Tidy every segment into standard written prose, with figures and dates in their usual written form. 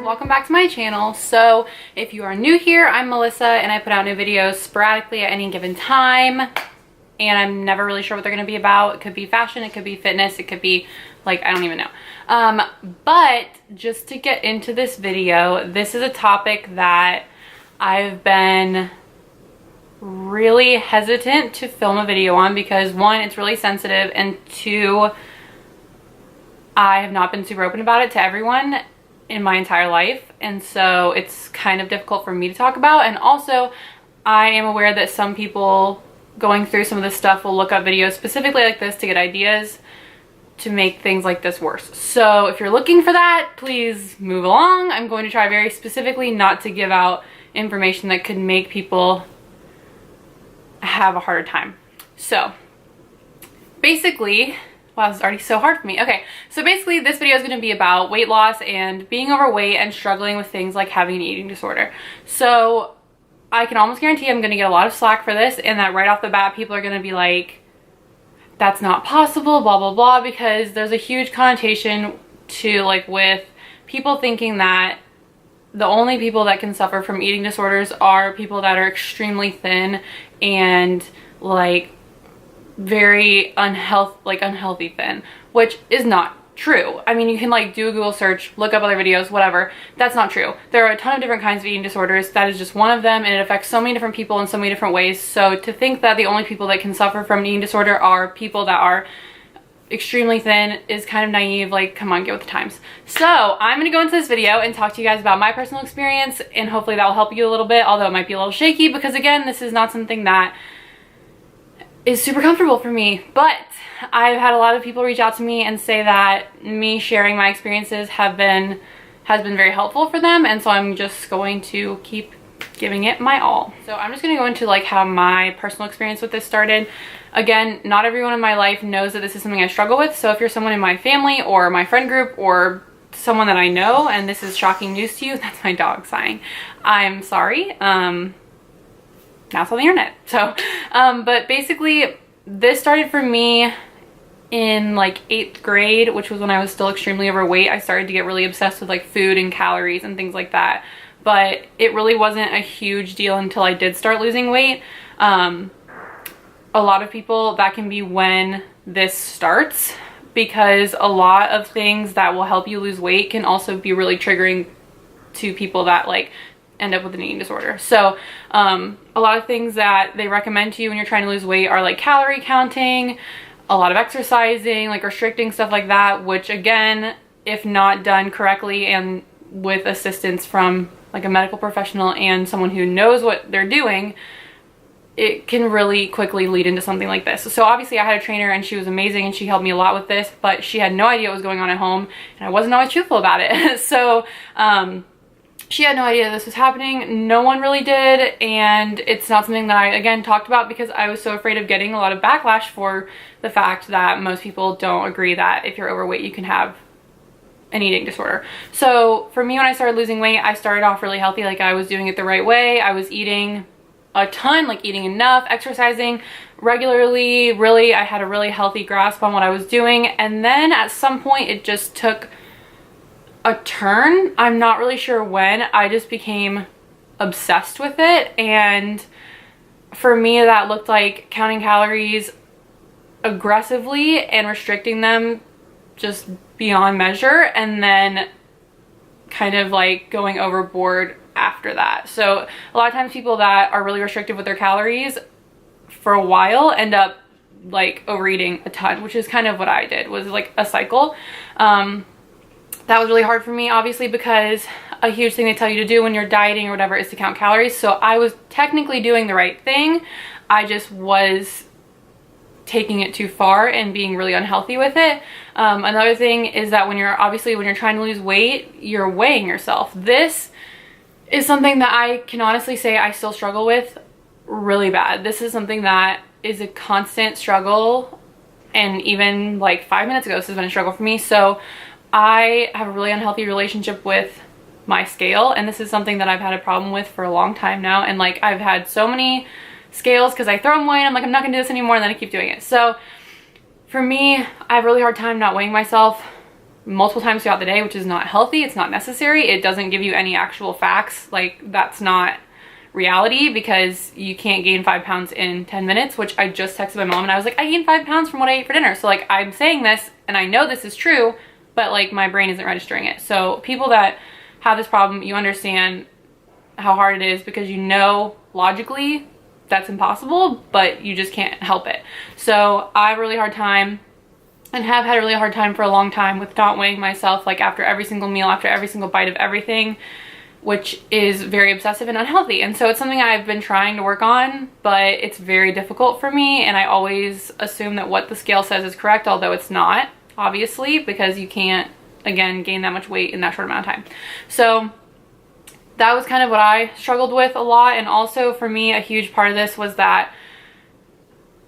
welcome back to my channel. So if you are new here, I'm Melissa and I put out new videos sporadically at any given time, and I'm never really sure what they're going to be about. It could be fashion, it could be fitness, it could be like, I don't even know. But just to get into this video, this is a topic that I've been really hesitant to film a video on because one, it's really sensitive, and two, I have not been super open about it to everyone in my entire life, and so it's kind of difficult for me to talk about. And also I am aware that some people going through some of this stuff will look up videos specifically like this to get ideas to make things like this worse. So if you're looking for that, please move along. I'm going to try very specifically not to give out information that could make people have a harder time. So basically, wow, this is already so hard for me. Okay, so basically this video is going to be about weight loss and being overweight and struggling with things like having an eating disorder. So I can almost guarantee I'm going to get a lot of slack for this, and that right off the bat people are going to be like, that's not possible, blah blah blah, because there's a huge connotation to like with people thinking that the only people that can suffer from eating disorders are people that are extremely thin and like very unhealthy thin, which is not true. I mean, you can like do a Google search, look up other videos, whatever. That's not true. There are a ton of different kinds of eating disorders. That is just one of them, and it affects so many different people in so many different ways. So to think that the only people that can suffer from an eating disorder are people that are extremely thin is kind of naive. Like, come on, get with the times. So I'm gonna go into this video and talk to you guys about my personal experience, and hopefully that will help you a little bit, although it might be a little shaky because again, this is not something that is super comfortable for me. But I've had a lot of people reach out to me and say that me sharing my experiences has been very helpful for them, and so I'm just going to keep giving it my all. So I'm just going to go into like how my personal experience with this started. Again, not everyone in my life knows that this is something I struggle with, so if you're someone in my family or my friend group or someone that I know and this is shocking news to you, that's my dog sighing. I'm sorry. Now it's on the internet. So but basically this started for me in like 8th grade, which was when I was still extremely overweight. I started to get really obsessed with like food and calories and things like that, but it really wasn't a huge deal until I did start losing weight. A lot of people, that can be when this starts, because a lot of things that will help you lose weight can also be really triggering to people that like end up with an eating disorder. So a lot of things that they recommend to you when you're trying to lose weight are like calorie counting, a lot of exercising, like restricting, stuff like that, which again, if not done correctly and with assistance from like a medical professional and someone who knows what they're doing, it can really quickly lead into something like this. So obviously I had a trainer and she was amazing and she helped me a lot with this, but she had no idea what was going on at home and I wasn't always truthful about it. So she had no idea this was happening. No one really did, and it's not something that I, again, talked about because I was so afraid of getting a lot of backlash for the fact that most people don't agree that if you're overweight you can have an eating disorder. So for me, when I started losing weight, I started off really healthy. Like, I was doing it the right way. I was eating a ton, like eating enough, exercising regularly. Really, I had a really healthy grasp on what I was doing, and then at some point it just took a turn. I'm not really sure when. I just became obsessed with it, and for me that looked like counting calories aggressively and restricting them just beyond measure, and then kind of like going overboard after that. So a lot of times people that are really restrictive with their calories for a while end up like overeating a ton, which is kind of what I did, was like a cycle. That was really hard for me, obviously, because a huge thing they tell you to do when you're dieting or whatever is to count calories. So I was technically doing the right thing. I just was taking it too far and being really unhealthy with it. Another thing is that when you're trying to lose weight, you're weighing yourself. This is something that I can honestly say I still struggle with really bad. This is something that is a constant struggle, and even like 5 minutes ago this has been a struggle for me. So I have a really unhealthy relationship with my scale, and this is something that I've had a problem with for a long time now. And like, I've had so many scales because I throw them away and I'm like, I'm not gonna do this anymore, and then I keep doing it. So for me, I have a really hard time not weighing myself multiple times throughout the day, which is not healthy. It's not necessary. It doesn't give you any actual facts. Like, that's not reality, because you can't gain 5 pounds in 10 minutes, which I just texted my mom and I was like, I gained 5 pounds from what I ate for dinner. So like, I'm saying this and I know this is true, but like my brain isn't registering it. So people that have this problem, you understand how hard it is, because you know logically that's impossible, but you just can't help it. So I have a really hard time, and have had a really hard time for a long time, with not weighing myself like after every single meal, after every single bite of everything, which is very obsessive and unhealthy. And so it's something I've been trying to work on, but it's very difficult for me, and I always assume that what the scale says is correct, although it's not, obviously, because you can't, again, gain that much weight in that short amount of time. So that was kind of what I struggled with a lot. And also for me, a huge part of this was that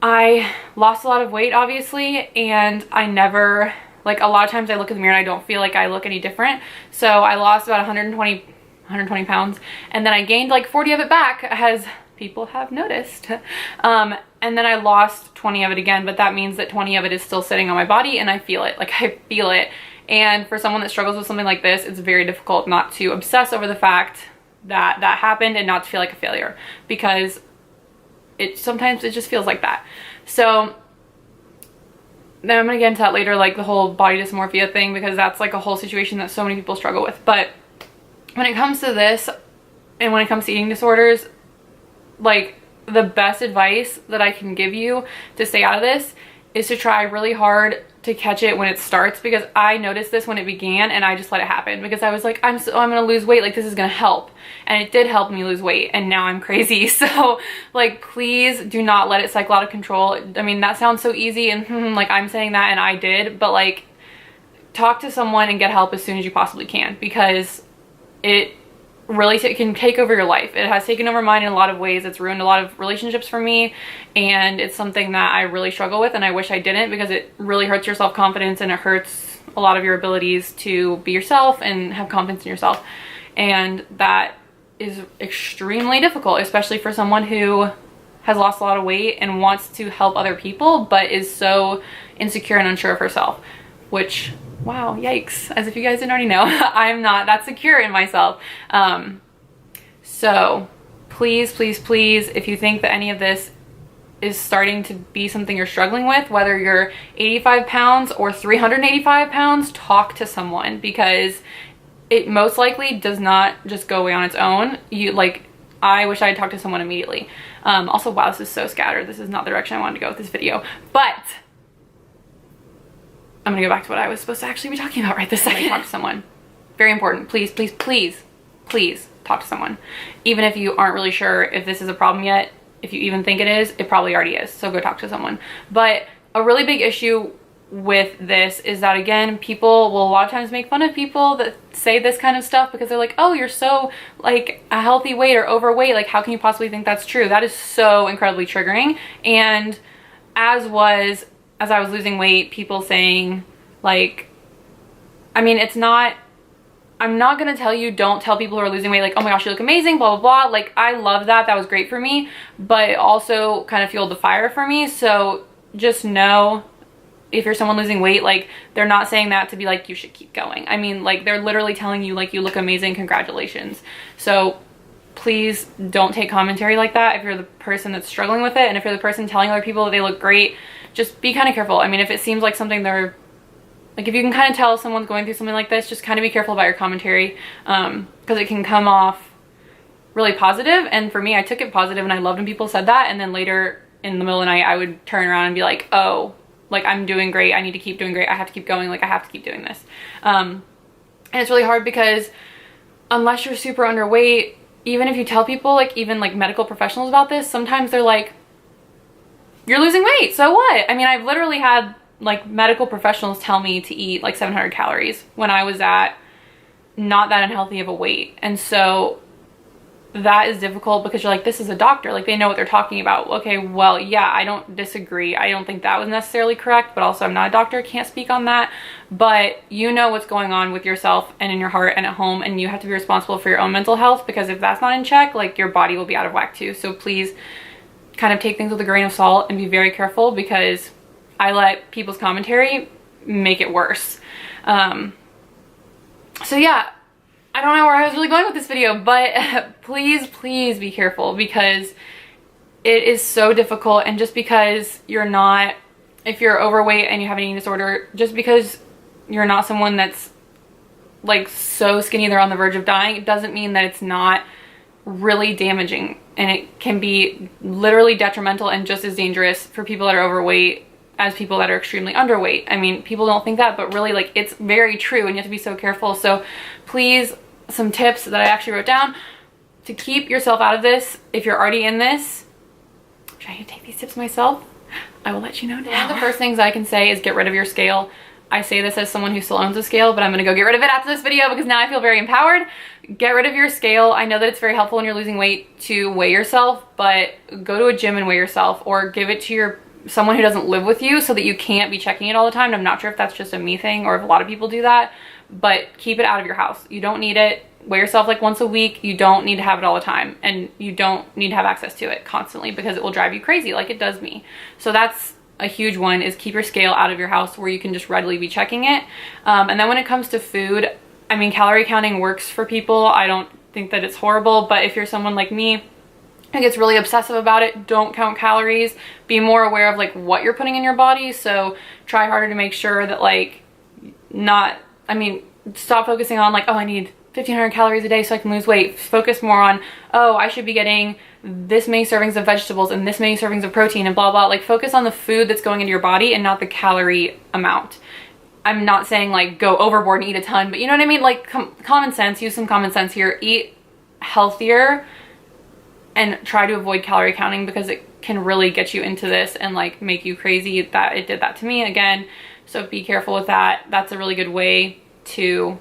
I lost a lot of weight, obviously, and I never, like, a lot of times I look in the mirror and I don't feel like I look any different. So I lost about 120 pounds, and then I gained like 40 of it back, as people have noticed. And then I lost 20 of it again, but that means that 20 of it is still sitting on my body, and I feel it. Like, I feel it. And for someone that struggles with something like this, it's very difficult not to obsess over the fact that that happened and not to feel like a failure, because sometimes it just feels like that. So then I'm gonna get into that later, like the whole body dysmorphia thing, because that's like a whole situation that so many people struggle with. But when it comes to this, and when it comes to eating disorders, like, the best advice that I can give you to stay out of this is to try really hard to catch it when it starts, because I noticed this when it began and I just let it happen, because I was like, I'm gonna lose weight, like this is gonna help. And it did help me lose weight, and now I'm crazy. So like, please do not let it cycle out of control. I mean, that sounds so easy, and like, I'm saying that and I did, but like, talk to someone and get help as soon as you possibly can, because it really can take over your life. It has taken over mine in a lot of ways. It's ruined a lot of relationships for me, and it's something that I really struggle with, and I wish I didn't, because it really hurts your self-confidence, and it hurts a lot of your abilities to be yourself and have confidence in yourself. And that is extremely difficult, especially for someone who has lost a lot of weight and wants to help other people, but is so insecure and unsure of herself, which, wow, yikes, as if you guys didn't already know. I'm not that secure in myself. So please, please, please, if you think that any of this is starting to be something you're struggling with, whether you're 85 pounds or 385 pounds, talk to someone, because it most likely does not just go away on its own. I wish I had talked to someone immediately. Also, wow, this is so scattered. This is not the direction I wanted to go with this video, but I'm gonna go back to what I was supposed to actually be talking about right this second. Talk to someone. Very important. Please, please, please, please talk to someone. Even if you aren't really sure if this is a problem yet, if you even think it is, it probably already is. So go talk to someone. But a really big issue with this is that, again, people will a lot of times make fun of people that say this kind of stuff, because they're like, oh, you're so like a healthy weight or overweight. Like, how can you possibly think that's true? That is so incredibly triggering. And as I was losing weight, people saying, like, I mean, I'm not gonna tell you, don't tell people who are losing weight, like, oh my gosh, you look amazing, blah, blah, blah. Like, I love that. That was great for me, but it also kind of fueled the fire for me. So just know, if you're someone losing weight, like, they're not saying that to be like, you should keep going. I mean, like, they're literally telling you, like, you look amazing, congratulations. So please don't take commentary like that if you're the person that's struggling with it. And if you're the person telling other people that they look great, just be kind of careful. I mean, if it seems like something they're, like, if you can kind of tell someone's going through something like this, just kind of be careful about your commentary, because it can come off really positive. And for me, I took it positive, and I loved when people said that. And then later in the middle of the night, I would turn around and be like, oh, like, I'm doing great. I need to keep doing great. I have to keep going. Like, I have to keep doing this. And it's really hard, because unless you're super underweight, even if you tell people, like, even like medical professionals about this, sometimes they're like, you're losing weight, so what? I mean, I've literally had like medical professionals tell me to eat like 700 calories when I was at not that unhealthy of a weight. And so that is difficult, because you're like, this is a doctor, like, they know what they're talking about. Okay, well, yeah, I don't disagree. I don't think that was necessarily correct, but also I'm not a doctor, can't speak on that. But you know what's going on with yourself and in your heart and at home, and you have to be responsible for your own mental health, because if that's not in check, like, your body will be out of whack too. So please kind of take things with a grain of salt and be very careful, because I let people's commentary make it worse. So yeah, I don't know where I was really going with this video, but please, please be careful, because it is so difficult. And just because you're not, if you're overweight and you have an eating disorder, just because you're not someone that's like so skinny they're on the verge of dying, it doesn't mean that it's not really damaging. And it can be literally detrimental and just as dangerous for people that are overweight as people that are extremely underweight. I mean, people don't think that, but really, like, it's very true, and you have to be so careful. So please, some tips that I actually wrote down to keep yourself out of this. If you're already in this, should I take these tips myself? I will let you know now. One of the first things I can say is get rid of your scale. I say this as someone who still owns a scale, but I'm gonna go get rid of it after this video because now I feel very empowered. Get rid of your scale. I know that it's very helpful when you're losing weight to weigh yourself, but go to a gym and weigh yourself, or give it to someone who doesn't live with you so that you can't be checking it all the time. And I'm not sure if that's just a me thing or if a lot of people do that, but keep it out of your house. You don't need it. Weigh yourself like once a week. You don't need to have it all the time, and you don't need to have access to it constantly because it will drive you crazy like it does me. So that's a huge one, is keep your scale out of your house where you can just readily be checking it. And then when it comes to food, I mean, calorie counting works for people. I don't think that it's horrible, but if you're someone like me who gets really obsessive about it, don't count calories. Be more aware of like what you're putting in your body. So try harder to make sure that stop focusing on like, oh, I need 1,500 calories a day so I can lose weight. Focus more on, oh, I should be getting this many servings of vegetables and this many servings of protein and blah, blah. Like, focus on the food that's going into your body and not the calorie amount. I'm not saying like go overboard and eat a ton, but you know what I mean? Like, common sense, use some common sense here. Eat healthier and try to avoid calorie counting, because it can really get you into this and like make you crazy. That it did that to me again. So be careful with that. That's a really good way to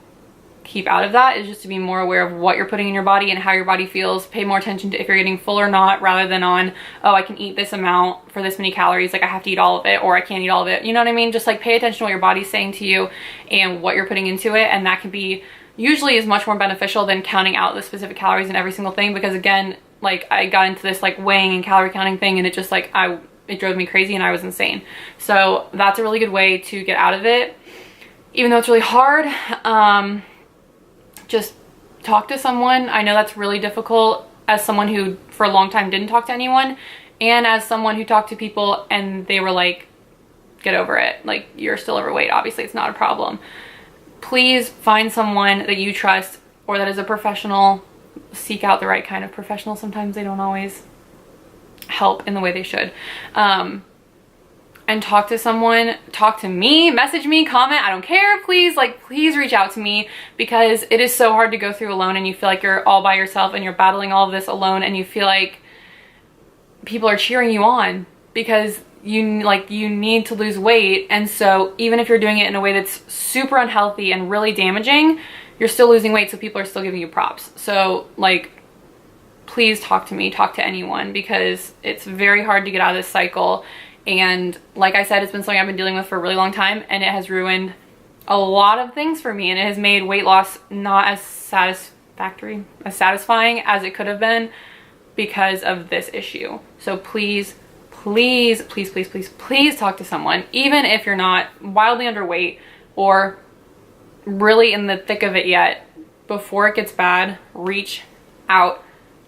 keep out of that, is just to be more aware of what you're putting in your body and how your body feels. Pay more attention to if you're getting full or not, rather than on, oh, I can eat this amount for this many calories, like I have to eat all of it, or I can't eat all of it. You know what I mean? Just like pay attention to what your body's saying to you and what you're putting into it. And that can be, usually is much more beneficial than counting out the specific calories in every single thing, because again, like I got into this like weighing and calorie counting thing, and it just like it drove me crazy and I was insane. So that's a really good way to get out of it, even though it's really hard. Just talk to someone. I know that's really difficult as someone who for a long time didn't talk to anyone, and as someone who talked to people and they were like, get over it, like you're still overweight, obviously it's not a problem. Please find someone that you trust or that is a professional. Seek out the right kind of professional. Sometimes they don't always help in the way they should. And talk to someone. Talk to me, message me, comment, I don't care. Please, like, please reach out to me, because it is so hard to go through alone, and you feel like you're all by yourself and you're battling all of this alone, and you feel like people are cheering you on because you need to lose weight. And so even if you're doing it in a way that's super unhealthy and really damaging, you're still losing weight, so people are still giving you props. So like, please talk to me, talk to anyone, because it's very hard to get out of this cycle. And like I said, it's been something I've been dealing with for a really long time, and it has ruined a lot of things for me, and it has made weight loss not as satisfying as it could have been because of this issue. So please, please, please, please, please, please talk to someone, even if you're not wildly underweight or really in the thick of it yet. Before it gets bad, reach out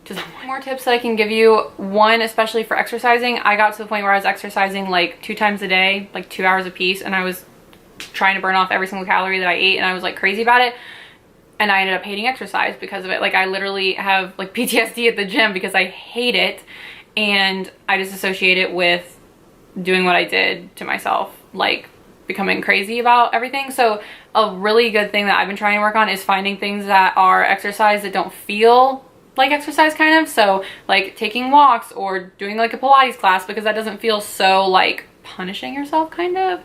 to someone. More tips that I can give you. One, especially for exercising, I got to the point where I was exercising like 2 times a day, like 2 hours a piece, and I was trying to burn off every single calorie that I ate, and I was like crazy about it. And I ended up hating exercise because of it. Like, I literally have like PTSD at the gym because I hate it, and I just associate it with doing what I did to myself, like becoming crazy about everything. So a really good thing that I've been trying to work on is finding things that are exercise that don't feel like exercise, kind of. So like taking walks or doing like a Pilates class, because that doesn't feel so like punishing yourself, kind of.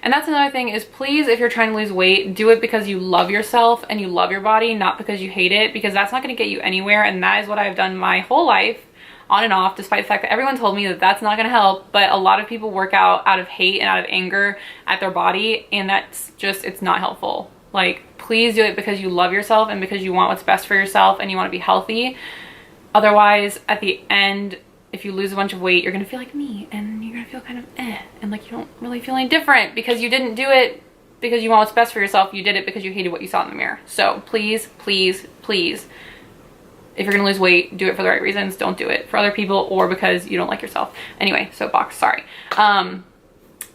And that's another thing, is please, if you're trying to lose weight, do it because you love yourself and you love your body, not because you hate it, because that's not going to get you anywhere. And that is what I've done my whole life, on and off, despite the fact that everyone told me that that's not going to help. But a lot of people work out of hate and out of anger at their body, and that's just, it's not helpful. Like, please do it because you love yourself and because you want what's best for yourself and you want to be healthy. Otherwise, at the end, if you lose a bunch of weight, you're going to feel like me, and you're going to feel kind of and like you don't really feel any different because you didn't do it because you want what's best for yourself. You did it because you hated what you saw in the mirror. So please, please, please, if you're gonna lose weight, do it for the right reasons. Don't do it for other people or because you don't like yourself. Anyway, soapbox, sorry.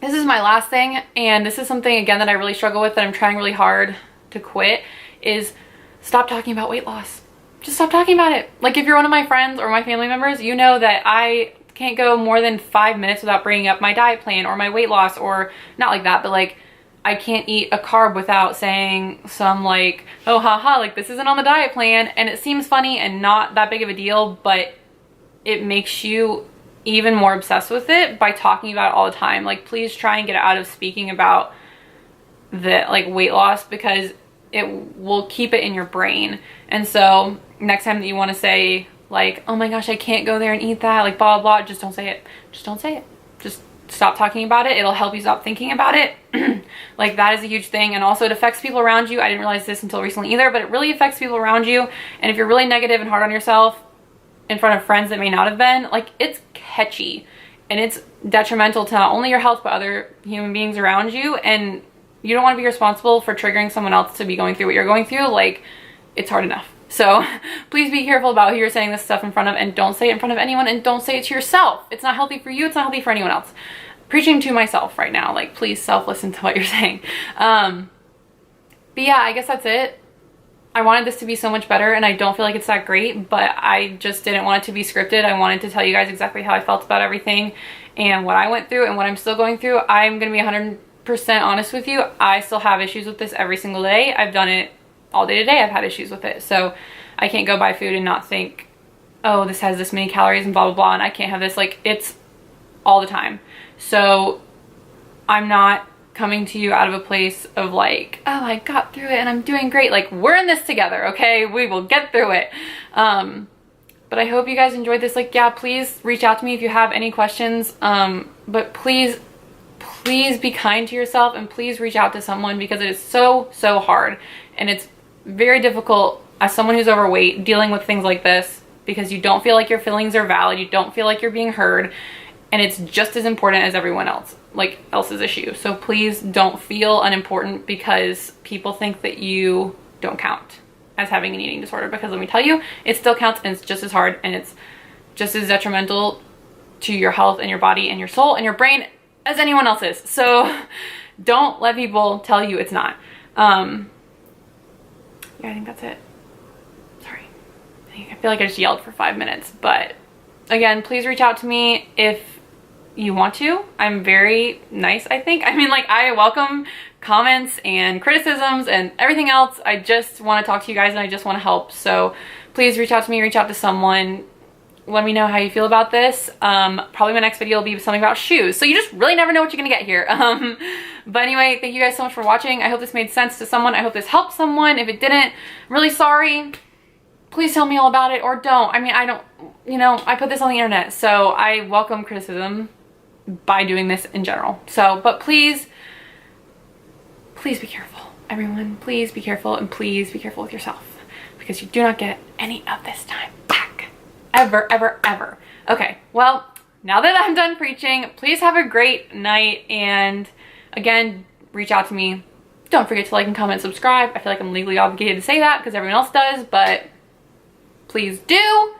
This is my last thing, and this is something, again, that I really struggle with, that I'm trying really hard to quit, is stop talking about weight loss. Just stop talking about it. Like, if you're one of my friends or my family members, you know that I can't go more than 5 minutes without bringing up my diet plan or my weight loss, or not like that, but like, I can't eat a carb without saying some like, oh, haha, like this isn't on the diet plan. And it seems funny and not that big of a deal, but it makes you even more obsessed with it by talking about it all the time. Like, please try and get out of speaking about the like weight loss, because it will keep it in your brain. And so next time that you want to say like, oh my gosh, I can't go there and eat that, like blah, blah, blah, just don't say it. Just don't say it. Just stop talking about it. It'll help you stop thinking about it. Like, that is a huge thing. And also, it affects people around you. I didn't realize this until recently either, but it really affects people around you. And if you're really negative and hard on yourself in front of friends that may not have been, like, it's catchy and it's detrimental to not only your health but other human beings around you. And you don't want to be responsible for triggering someone else to be going through what you're going through. Like, it's hard enough. So please be careful about who you're saying this stuff in front of, and don't say it in front of anyone, and don't say it to yourself. It's not healthy for you. It's not healthy for anyone else. Preaching to myself right now. Like, please self-listen to what you're saying. But yeah, I guess that's it. I wanted this to be so much better, and I don't feel like it's that great, but I just didn't want it to be scripted. I wanted to tell you guys exactly how I felt about everything and what I went through and what I'm still going through. I'm going to be 100% honest with you. I still have issues with this every single day. I've done it all day today. I've had issues with it. So I can't go buy food and not think, oh, this has this many calories and blah, blah, blah, and I can't have this. Like, it's all the time. So I'm not coming to you out of a place of like, oh, I got through it and I'm doing great. Like, we're in this together, okay? We will get through it. But I hope you guys enjoyed this. Like, yeah, please reach out to me if you have any questions. But please be kind to yourself, and please reach out to someone, because it is so, so hard. And it's very difficult as someone who's overweight dealing with things like this, because you don't feel like your feelings are valid. You don't feel like you're being heard. And it's just as important as everyone else, like else's issue. So please don't feel unimportant because people think that you don't count as having an eating disorder, because let me tell you, it still counts, and it's just as hard, and it's just as detrimental to your health and your body and your soul and your brain as anyone else's. So don't let people tell you it's not. Yeah, I think that's it. Sorry. I feel like I just yelled for 5 minutes, but again, please reach out to me if you want to. I'm very nice, I think. I mean, like, I welcome comments and criticisms and everything else. I just want to talk to you guys, and I just want to help. So please reach out to me, reach out to someone. Let me know how you feel about this. Probably my next video will be something about shoes. So you just really never know what you're gonna get here. But anyway, thank you guys so much for watching. I hope this made sense to someone. I hope this helped someone. If it didn't, I'm really sorry. Please tell me all about it, or don't. I mean, I don't, you know, I put this on the internet, so I welcome criticism by doing this in general. So, but please be careful, everyone. Please be careful, and please be careful with yourself, because you do not get any of this time back. Ever, ever, ever. Okay, well, now that I'm done preaching, please have a great night, and again, reach out to me. Don't forget to like and comment, subscribe. I feel like I'm legally obligated to say that because everyone else does, but please do.